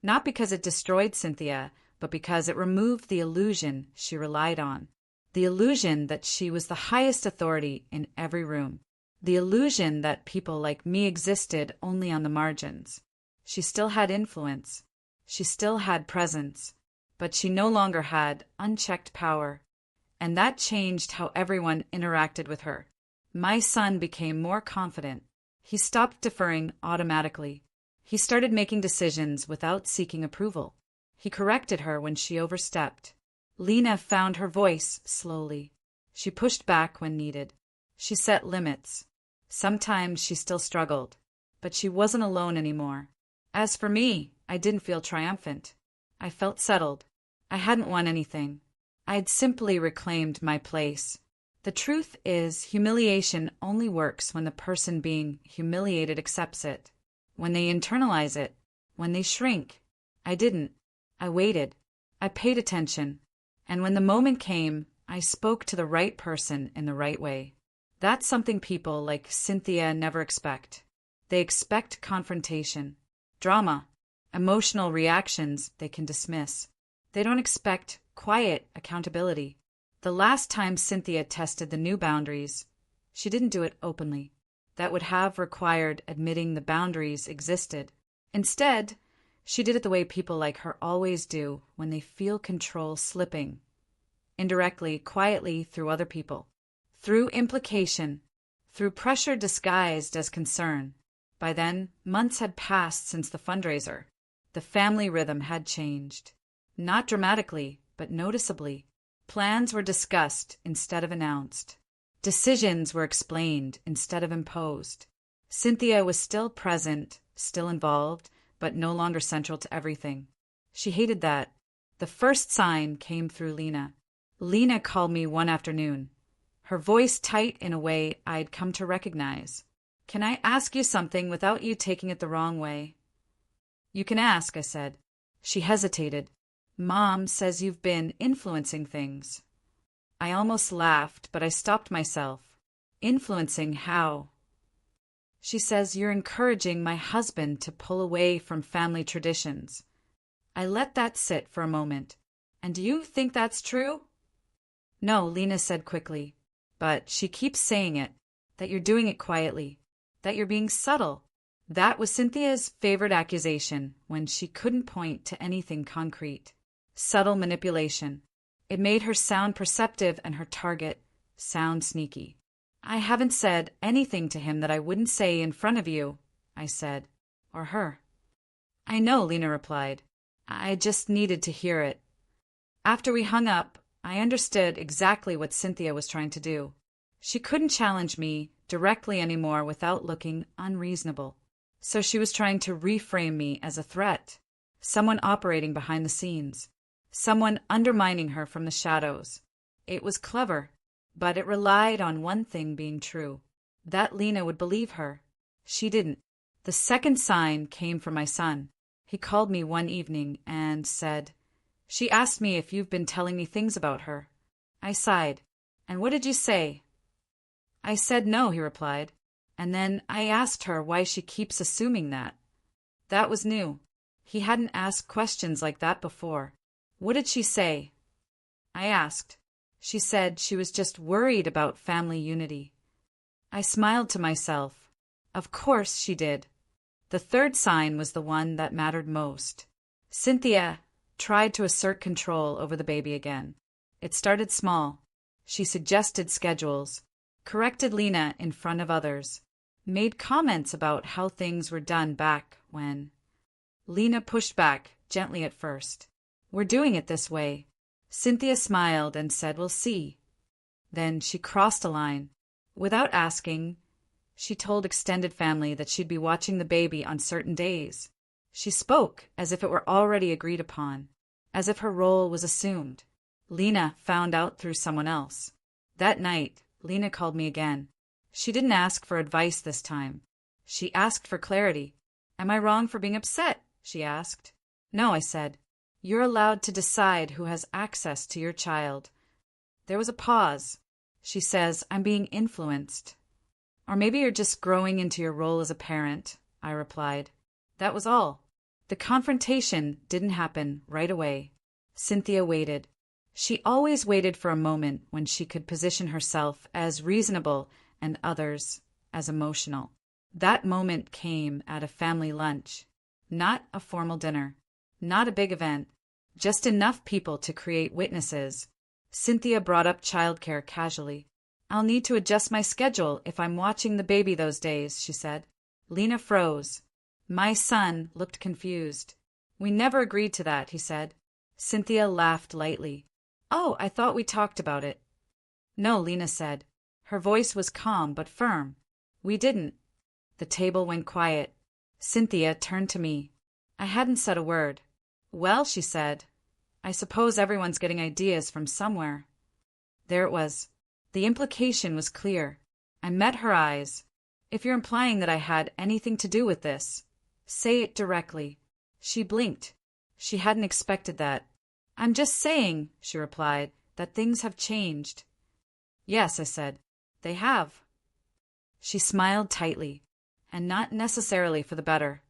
Not because it destroyed Cynthia, but because it removed the illusion she relied on. The illusion that she was the highest authority in every room. The illusion that people like me existed only on the margins. She still had influence. She still had presence. But she no longer had unchecked power. And that changed how everyone interacted with her. My son became more confident. He stopped deferring automatically. He started making decisions without seeking approval. He corrected her when she overstepped. Lena found her voice slowly. She pushed back when needed. She set limits. Sometimes she still struggled, but she wasn't alone anymore. As for me, I didn't feel triumphant. I felt settled. I hadn't won anything. I'd simply reclaimed my place. The truth is, humiliation only works when the person being humiliated accepts it, when they internalize it, when they shrink. I didn't. I waited. I paid attention. And when the moment came, I spoke to the right person in the right way. That's something people like Cynthia never expect. They expect confrontation, drama, emotional reactions they can dismiss. They don't expect quiet accountability. The last time Cynthia tested the new boundaries, she didn't do it openly. That would have required admitting the boundaries existed. Instead, she did it the way people like her always do when they feel control slipping. Indirectly, quietly, through other people. Through implication. Through pressure disguised as concern. By then, months had passed since the fundraiser. The family rhythm had changed. Not dramatically, but noticeably. Plans were discussed instead of announced. Decisions were explained instead of imposed. Cynthia was still present, still involved, but no longer central to everything. She hated that. The first sign came through Lena. Lena called me one afternoon, her voice tight in a way I'd come to recognize. "Can I ask you something without you taking it the wrong way?" "You can ask," I said. She hesitated. "Mom says you've been influencing things." I almost laughed, but I stopped myself. "Influencing how?" "She says you're encouraging my husband to pull away from family traditions." I let that sit for a moment. "And do you think that's true?" "No," Lena said quickly. "But she keeps saying it, that you're doing it quietly, that you're being subtle." That was Cynthia's favorite accusation when she couldn't point to anything concrete. Subtle manipulation. It made her sound perceptive and her target sound sneaky. "I haven't said anything to him that I wouldn't say in front of you," I said. "Or her." "I know," Lena replied. "I just needed to hear it." After we hung up, I understood exactly what Cynthia was trying to do. She couldn't challenge me directly anymore without looking unreasonable. So she was trying to reframe me as a threat, someone operating behind the scenes, someone undermining her from the shadows. It was clever, but it relied on one thing being true, that Lena would believe her. She didn't. The second sign came from my son. He called me one evening and said, "She asked me if you've been telling me things about her." I sighed. "And what did you say?" "I said no," he replied. And then I asked her why she keeps assuming that. That was new. He hadn't asked questions like that before. "What did she say?" I asked. She said she was just worried about family unity. I smiled to myself. Of course she did. The third sign was the one that mattered most. Cynthia tried to assert control over the baby again. It started small. She suggested schedules, corrected Lena in front of others, made comments about how things were done back when. Lena pushed back, gently at first. "We're doing it this way." Cynthia smiled and said, "We'll see." Then she crossed a line. Without asking, she told extended family that she'd be watching the baby on certain days. She spoke as if it were already agreed upon, as if her role was assumed. Lena found out through someone else. That night, Lena called me again. She didn't ask for advice this time. She asked for clarity. "Am I wrong for being upset?" she asked. "No," I said. "You're allowed to decide who has access to your child." There was a pause. She says, "I'm being influenced." "Or maybe you're just growing into your role as a parent," I replied. That was all. The confrontation didn't happen right away. Cynthia waited. She always waited for a moment when she could position herself as reasonable and others as emotional. That moment came at a family lunch. Not a formal dinner. Not a big event. Just enough people to create witnesses. Cynthia brought up childcare casually. "I'll need to adjust my schedule if I'm watching the baby those days," she said. Lena froze. My son looked confused. "We never agreed to that," he said. Cynthia laughed lightly. "Oh, I thought we talked about it." "No," Lena said. Her voice was calm but firm. "We didn't." The table went quiet. Cynthia turned to me. I hadn't said a word. "Well," she said, "I suppose everyone's getting ideas from somewhere." There it was. The implication was clear. I met her eyes. If you're implying that I had anything to do with this, say it directly. She blinked. She hadn't expected that. I'm just saying, she replied, that things have changed. Yes, I said. They have. She smiled tightly, and not necessarily for the better.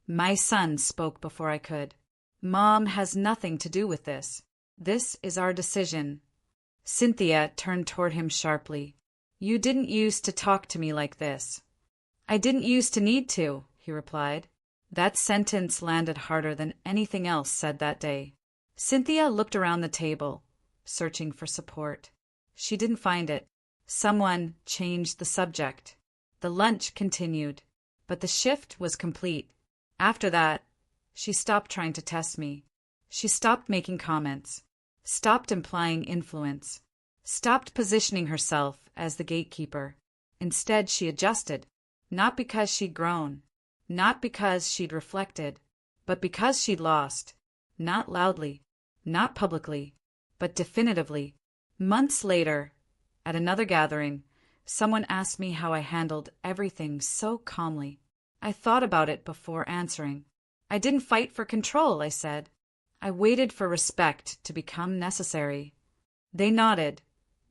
My son spoke before I could. Mom has nothing to do with this. This is our decision. Cynthia turned toward him sharply. You didn't use to talk to me like this. I didn't use to need to, he replied. That sentence landed harder than anything else said that day. Cynthia looked around the table, searching for support. She didn't find it. Someone changed the subject. The lunch continued, but the shift was complete. After that, she stopped trying to test me. She stopped making comments, stopped implying influence, stopped positioning herself as the gatekeeper. Instead, she adjusted, not because she'd grown, not because she'd reflected, but because she'd lost, not loudly, not publicly, but definitively. Months later, at another gathering, someone asked me how I handled everything so calmly. I thought about it before answering. I didn't fight for control, I said. I waited for respect to become necessary. They nodded,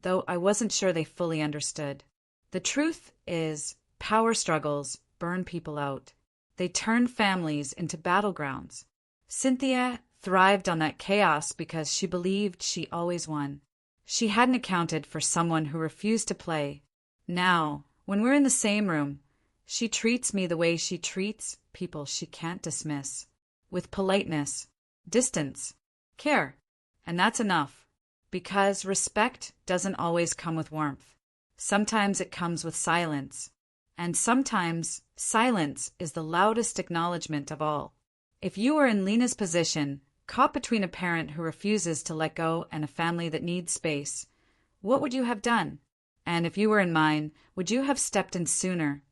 though I wasn't sure they fully understood. The truth is, power struggles burn people out. They turn families into battlegrounds. Cynthia thrived on that chaos because she believed she always won. She hadn't accounted for someone who refused to play. Now, when we're in the same room, she treats me the way she treats people she can't dismiss. With politeness, distance, care. And that's enough. Because respect doesn't always come with warmth. Sometimes it comes with silence. And sometimes silence is the loudest acknowledgement of all. If you were in Lena's position, caught between a parent who refuses to let go and a family that needs space, what would you have done? And if you were in mine, would you have stepped in sooner,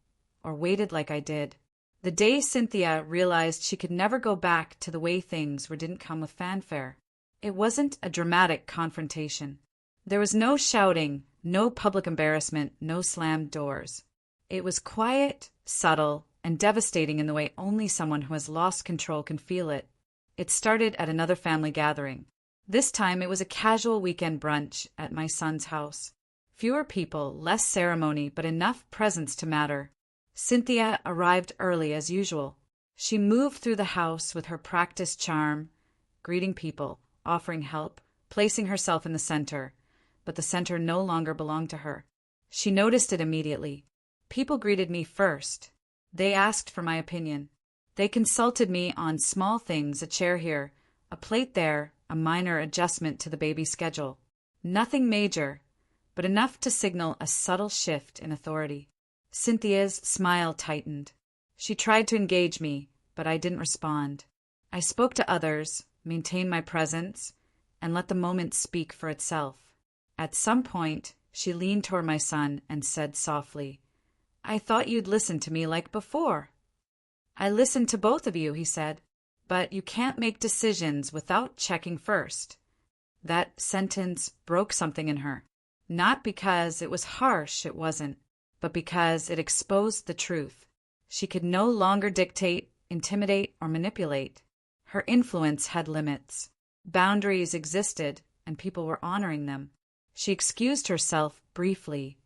or waited like I did? The day Cynthia realized she could never go back to the way things were didn't come with fanfare. It wasn't a dramatic confrontation. There was no shouting, no public embarrassment, no slammed doors. It was quiet, subtle, and devastating in the way only someone who has lost control can feel it. It started at another family gathering. This time it was a casual weekend brunch at my son's house. Fewer people, less ceremony, but enough presence to matter. Cynthia arrived early as usual. She moved through the house with her practiced charm, greeting people, offering help, placing herself in the center. But the center no longer belonged to her. She noticed it immediately. People greeted me first. They asked for my opinion. They consulted me on small things, a chair here, a plate there, a minor adjustment to the baby's schedule. Nothing major, but enough to signal a subtle shift in authority. Cynthia's smile tightened. She tried to engage me, but I didn't respond. I spoke to others, maintained my presence, and let the moment speak for itself. At some point, she leaned toward my son and said softly, I thought you'd listen to me like before. I listened to both of you, he said, but you can't make decisions without checking first. That sentence broke something in her. Not because it was harsh, it wasn't, but because it exposed the truth. She could no longer dictate, intimidate, or manipulate. Her influence had limits. Boundaries existed, and people were honoring them. She excused herself briefly,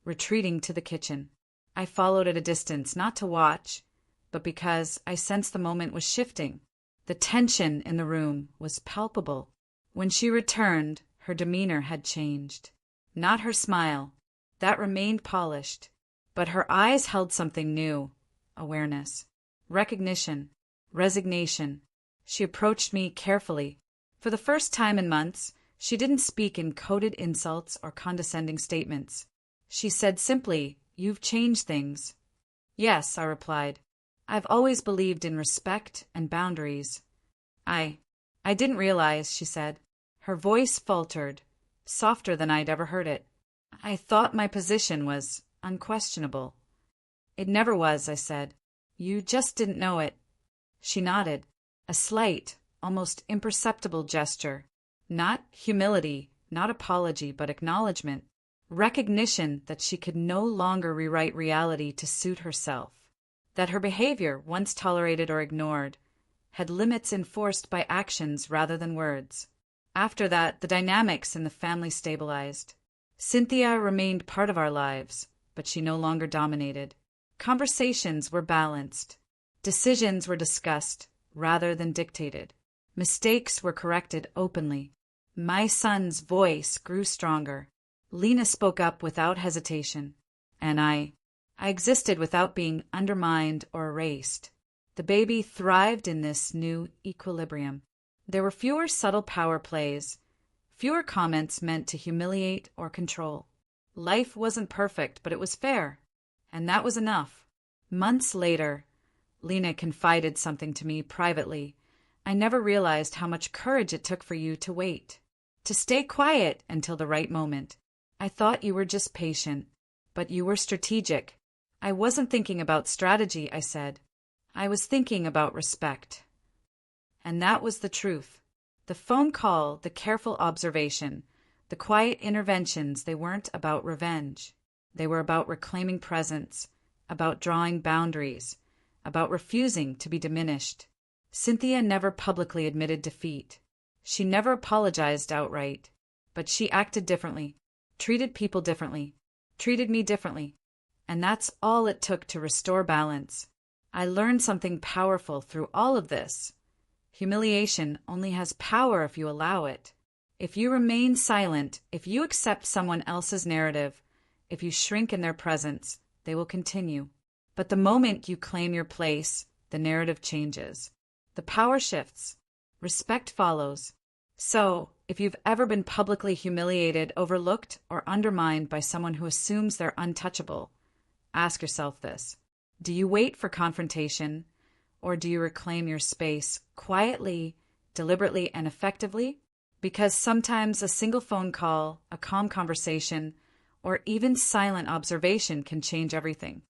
retreating to the kitchen. I followed at a distance, not to watch, but because I sensed the moment was shifting. The tension in the room was palpable. When she returned, her demeanor had changed. Not her smile. That remained polished. But her eyes held something new. Awareness. Recognition. Resignation. She approached me carefully. For the first time in months, she didn't speak in coded insults or condescending statements. She said simply, You've changed things. Yes, I replied. I've always believed in respect and boundaries. I didn't realize, she said. Her voice faltered, softer than I'd ever heard it. I thought my position was unquestionable. It never was, I said. You just didn't know it. She nodded, a slight, almost imperceptible gesture. Not humility, not apology, but acknowledgement. recognition that she could no longer rewrite reality to suit herself, that her behavior, once tolerated or ignored, had limits enforced by actions rather than words. After that, the dynamics in the family stabilized. Cynthia remained part of our lives, but she no longer dominated. Conversations were balanced. Decisions were discussed rather than dictated. Mistakes were corrected openly. My son's voice grew stronger. Lena spoke up without hesitation, and I existed without being undermined or erased. The baby thrived in this new equilibrium. There were fewer subtle power plays, fewer comments meant to humiliate or control. Life wasn't perfect, but it was fair, and that was enough. Months later, Lena confided something to me privately. I never realized how much courage it took for you to wait, to stay quiet until the right moment. I thought you were just patient, but you were strategic. I wasn't thinking about strategy, I said. I was thinking about respect. And that was the truth. The phone call, the careful observation, the quiet interventions, they weren't about revenge. They were about reclaiming presence, about drawing boundaries, about refusing to be diminished. Cynthia never publicly admitted defeat. She never apologized outright, but she acted differently, treated people differently, treated me differently. And that's all it took to restore balance. I learned something powerful through all of this. Humiliation only has power if you allow it. If you remain silent, if you accept someone else's narrative, if you shrink in their presence, they will continue. But the moment you claim your place, the narrative changes. The power shifts. Respect follows. So, if you've ever been publicly humiliated, overlooked, or undermined by someone who assumes they're untouchable, ask yourself this. Do you wait for confrontation, or do you reclaim your space quietly, deliberately, and effectively? Because sometimes a single phone call, a calm conversation, or even silent observation can change everything.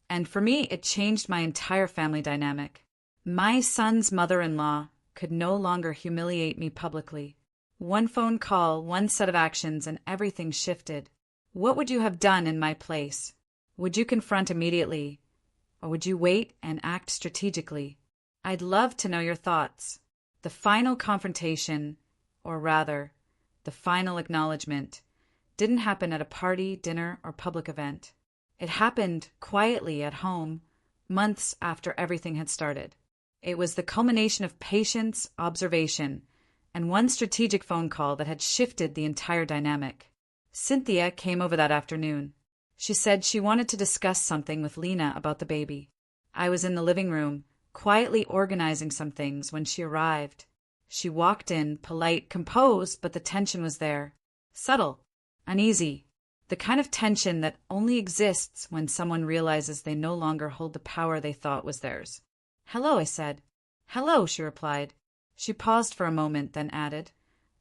And for me, it changed my entire family dynamic. My son's mother-in-law could no longer humiliate me publicly. One phone call, one set of actions, and everything shifted. What would you have done in my place? Would you confront immediately, or would you wait and act strategically? I'd love to know your thoughts. The final confrontation, or rather, the final acknowledgement, didn't happen at a party, dinner, or public event. It happened quietly at home, months after everything had started. It was the culmination of patience, observation, and one strategic phone call that had shifted the entire dynamic. Cynthia came over that afternoon. She said she wanted to discuss something with Lena about the baby. I was in the living room, quietly organizing some things when she arrived. She walked in, polite, composed, but the tension was there. Subtle, uneasy, the kind of tension that only exists when someone realizes they no longer hold the power they thought was theirs. "Hello," I said. "Hello," she replied. She paused for a moment, then added,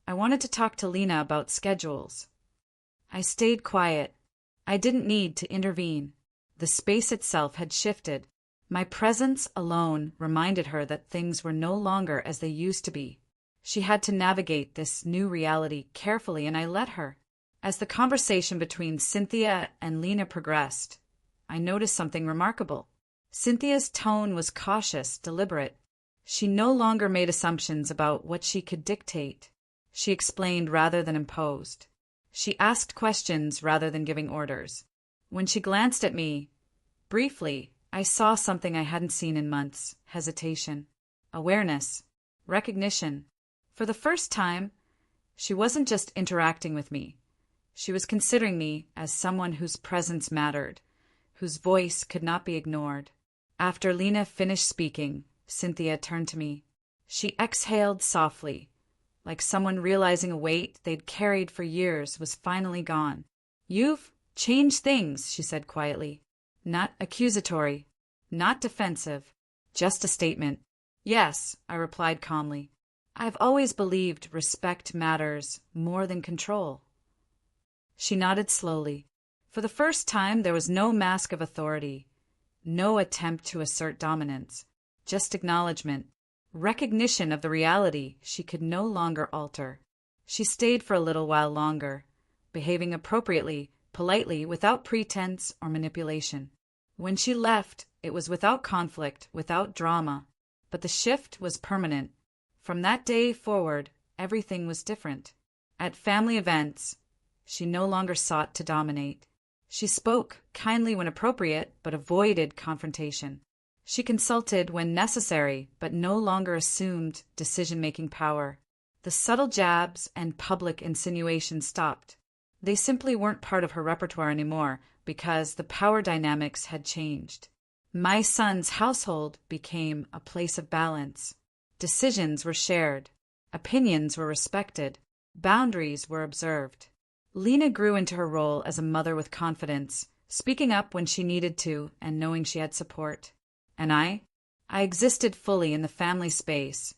"I wanted to talk to Lena about schedules." I stayed quiet. I didn't need to intervene. The space itself had shifted. My presence alone reminded her that things were no longer as they used to be. She had to navigate this new reality carefully, and I let her. As the conversation between Cynthia and Lena progressed, I noticed something remarkable. Cynthia's tone was cautious, deliberate. She no longer made assumptions about what she could dictate. She explained rather than imposed. She asked questions rather than giving orders. When she glanced at me, briefly, I saw something I hadn't seen in months: hesitation, awareness, recognition. For the first time, she wasn't just interacting with me. She was considering me as someone whose presence mattered, whose voice could not be ignored. After Lena finished speaking, Cynthia turned to me. She exhaled softly, like someone realizing a weight they'd carried for years was finally gone. "You've changed things," she said quietly. Not accusatory, not defensive, just a statement. "Yes," I replied calmly. "I've always believed respect matters more than control." She nodded slowly. For the first time, there was no mask of authority, no attempt to assert dominance, just acknowledgement, recognition of the reality she could no longer alter. She stayed for a little while longer, behaving appropriately, politely, without pretense or manipulation. When she left, it was without conflict, without drama, but the shift was permanent. From that day forward, everything was different. At family events, she no longer sought to dominate. She spoke kindly when appropriate, but avoided confrontation. She consulted when necessary, but no longer assumed decision-making power. The subtle jabs and public insinuations stopped. They simply weren't part of her repertoire anymore because the power dynamics had changed. My son's household became a place of balance. Decisions were shared. Opinions were respected. Boundaries were observed. Lena grew into her role as a mother with confidence, speaking up when she needed to and knowing she had support. And I existed fully in the family space,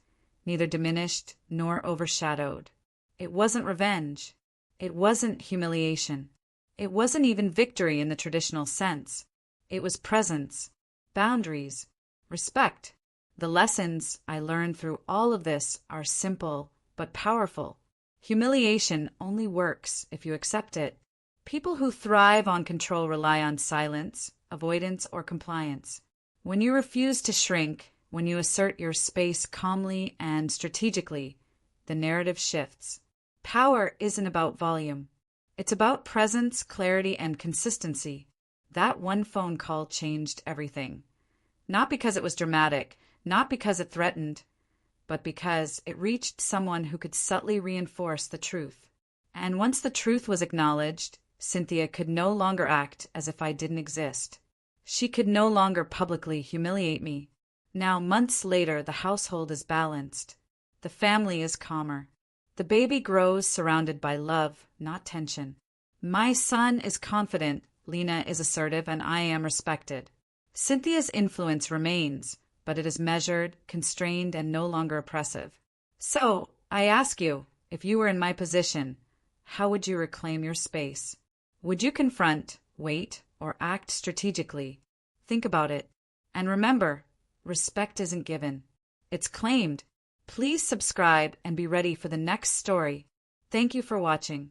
neither diminished nor overshadowed. It wasn't revenge. It wasn't humiliation. It wasn't even victory in the traditional sense. It was presence, boundaries, respect. The lessons I learned through all of this are simple but powerful. Humiliation only works if you accept it. People who thrive on control rely on silence, avoidance, or compliance. When you refuse to shrink, when you assert your space calmly and strategically, the narrative shifts. Power isn't about volume. It's about presence, clarity, and consistency. That one phone call changed everything. Not because it was dramatic, not because it threatened, but because it reached someone who could subtly reinforce the truth. And once the truth was acknowledged, Cynthia could no longer act as if I didn't exist. She could no longer publicly humiliate me. Now, months later, the household is balanced. The family is calmer. The baby grows surrounded by love, not tension. My son is confident, Lena is assertive, and I am respected. Cynthia's influence remains, but it is measured, constrained, and no longer oppressive. So, I ask you, if you were in my position, how would you reclaim your space? Would you confront, wait, or act strategically? Think about it. And remember, respect isn't given. It's claimed. Please subscribe and be ready for the next story. Thank you for watching.